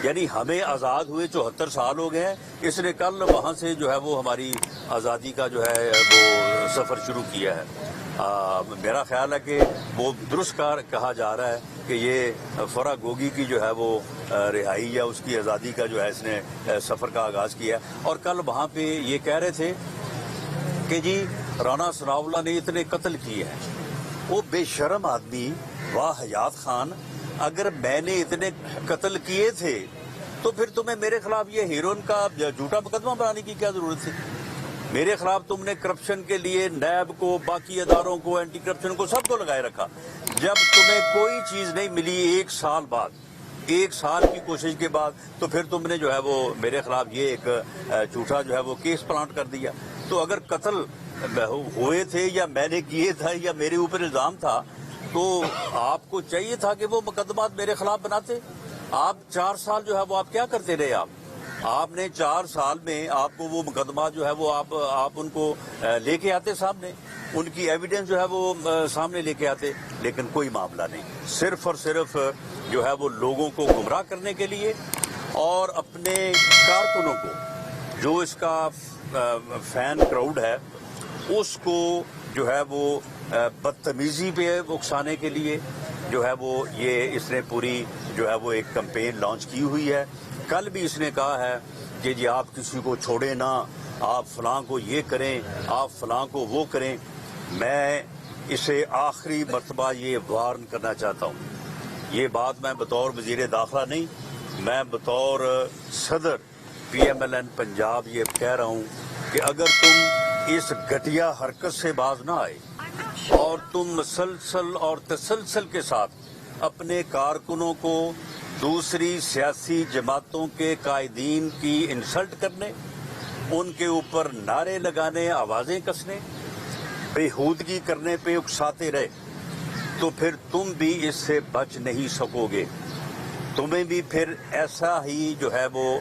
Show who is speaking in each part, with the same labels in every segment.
Speaker 1: یعنی ہمیں آزاد ہوئے 74 سال ہو گئے ہیں، اس نے کل وہاں سے جو ہے وہ ہماری آزادی کا جو ہے وہ سفر شروع کیا ہے۔ میرا خیال ہے کہ وہ درست کہا جا رہا ہے کہ یہ فرا گوگی کی جو ہے وہ رہائی یا اس کی آزادی کا جو ہے اس نے سفر کا آغاز کیا، اور کل وہاں پہ یہ کہہ رہے تھے کہ جی رانا ثناء اللہ نے اتنے قتل کیے ہیں۔ وہ بے شرم آدمی واہ حیات خان، اگر میں نے اتنے قتل کیے تھے تو پھر تمہیں میرے خلاف یہ ہیروئن کا جھوٹا مقدمہ بنانے کی کیا ضرورت تھی؟ میرے خلاف تم نے کرپشن کے لیے نیب کو، باقی اداروں کو، اینٹی کرپشن کو، سب کو لگائے رکھا۔ جب تمہیں کوئی چیز نہیں ملی 1 سال بعد، 1 سال کی کوشش کے بعد، تو پھر تم نے جو ہے وہ میرے خلاف یہ ایک جھوٹا جو ہے وہ کیس پلانٹ کر دیا۔ تو اگر قتل ہوئے تھے یا میں نے کیے تھے یا میرے اوپر الزام تھا تو آپ کو چاہیے تھا کہ وہ مقدمات میرے خلاف بناتے۔ آپ 4 سال جو ہے وہ آپ کیا کرتے رہے؟ آپ نے 4 سال میں آپ کو وہ مقدمات جو ہے وہ آپ ان کو لے کے آتے سامنے، ان کی ایویڈنس جو ہے وہ سامنے لے کے آتے، لیکن کوئی معاملہ نہیں۔ صرف اور صرف جو ہے وہ لوگوں کو گمراہ کرنے کے لیے اور اپنے کارکنوں کو، جو اس کا فین کراؤڈ ہے، اس کو جو ہے وہ بدتمیزی پہ اکسانے کے لیے جو ہے وہ یہ اس نے پوری جو ہے وہ ایک کمپین لانچ کی ہوئی ہے۔ کل بھی اس نے کہا ہے کہ جی آپ کسی کو چھوڑیں نہ، آپ فلاں کو یہ کریں، آپ فلاں کو وہ کریں۔ میں اسے آخری مرتبہ یہ وارن کرنا چاہتا ہوں، یہ بات میں بطور وزیر داخلہ نہیں، میں بطور صدر PMLN پنجاب یہ کہہ رہا ہوں کہ اگر تم اس گھٹیا حرکت سے باز نہ آئے اور تم مسلسل اور تسلسل کے ساتھ اپنے کارکنوں کو دوسری سیاسی جماعتوں کے قائدین کی انسلٹ کرنے، ان کے اوپر نعرے لگانے، آوازیں کسنے، بےہودگی کرنے پہ اکساتے رہے، تو پھر تم بھی اس سے بچ نہیں سکو گے۔ تمہیں بھی پھر ایسا ہی جو ہے وہ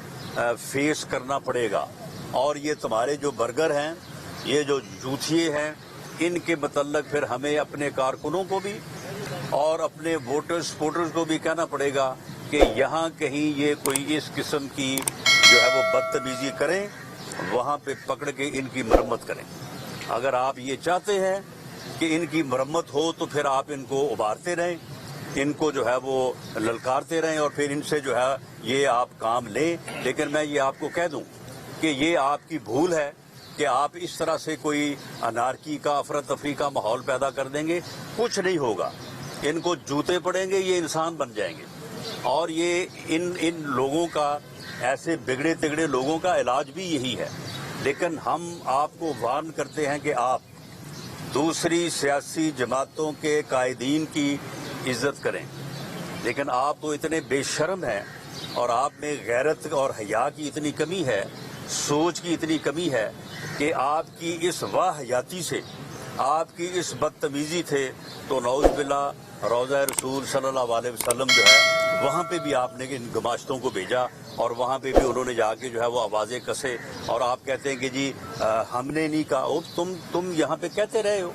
Speaker 1: فیس کرنا پڑے گا۔ اور یہ تمہارے جو برگر ہیں، یہ جو جوتھیے ہیں، ان کے متعلق پھر ہمیں اپنے کارکنوں کو بھی اور اپنے ووٹرز سپورٹرز کو بھی کہنا پڑے گا کہ یہاں کہیں یہ کوئی اس قسم کی جو ہے وہ بدتمیزی کریں، وہاں پہ پکڑ کے ان کی مرمت کریں۔ اگر آپ یہ چاہتے ہیں کہ ان کی مرمت ہو تو پھر آپ ان کو ابھارتے رہیں، ان کو جو ہے وہ للکارتے رہیں، اور پھر ان سے جو ہے یہ آپ کام لیں۔ لیکن میں یہ آپ کو کہہ دوں کہ یہ آپ کی بھول ہے کہ آپ اس طرح سے کوئی انارکی کا، افراتفری کا ماحول پیدا کر دیں گے۔ کچھ نہیں ہوگا، ان کو جوتے پڑیں گے، یہ انسان بن جائیں گے۔ اور یہ ان لوگوں کا، ایسے بگڑے تگڑے لوگوں کا علاج بھی یہی ہے۔ لیکن ہم آپ کو وارن کرتے ہیں کہ آپ دوسری سیاسی جماعتوں کے قائدین کی عزت کریں، لیکن آپ تو اتنے بے شرم ہیں اور آپ میں غیرت اور حیا کی اتنی کمی ہے، سوچ کی اتنی کمی ہے کہ آپ کی اس واہیاتی سے، آپ کی اس بدتمیزی تھے تو نعوذ باللہ روضہ رسول صلی اللہ علیہ وسلم جو ہے وہاں پہ بھی آپ نے ان گماشتوں کو بھیجا، اور وہاں پہ بھی انہوں نے جا کے جو ہے وہ آوازیں کسے، اور آپ کہتے ہیں کہ جی ہم نے نہیں کہا۔ تم یہاں پہ کہتے رہے ہو۔